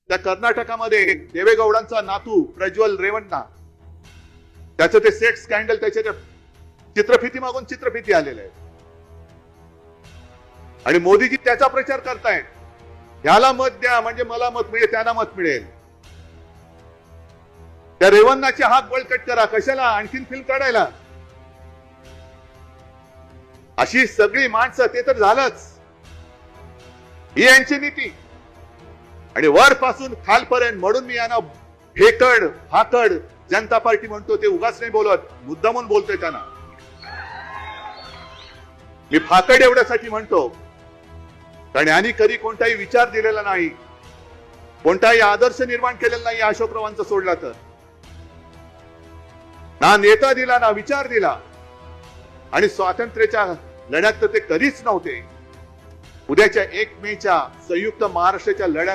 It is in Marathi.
त्या कर्नाटकामध्ये देवेगौडांचा नातू प्रज्वल रेवण्णा, त्याचं ते सेक्स स्कॅन्डल, त्याच्या चित्रफिती मागून चित्रफिती आलेले आहे आणि मोदीजी त्याचा प्रचार करतायत. ह्याला मत द्या म्हणजे मला मत मिळेल, त्यांना मत मिळेल. त्या रेवन्नाची हात बळकट करा, कशाला आणखीन फिल्म काढायला? अशी सगळी माणसं, ते तर झालंच. ही यांची नीती. आणि वरपासून खालपर्यंत, म्हणून मी यांना फेकड फाकड जनता पार्टी म्हणतो. ते उगाच नाही बोलत, मुद्दामून बोलतोय त्यांना. मी फाकड एवढ्यासाठी म्हणतो कारण यांनी कधी कोणताही विचार दिलेला नाही, कोणताही आदर्श निर्माण केलेला नाही अशोकरावांचा सोडला तर. ना नेता दिला, ना विचार दिला. आणि स्वातंत्र्याच्या लढ्यात तर ते कधीच नव्हते. उद्याच्या 1 मेच्या संयुक्त महाराष्ट्राच्या लढ्या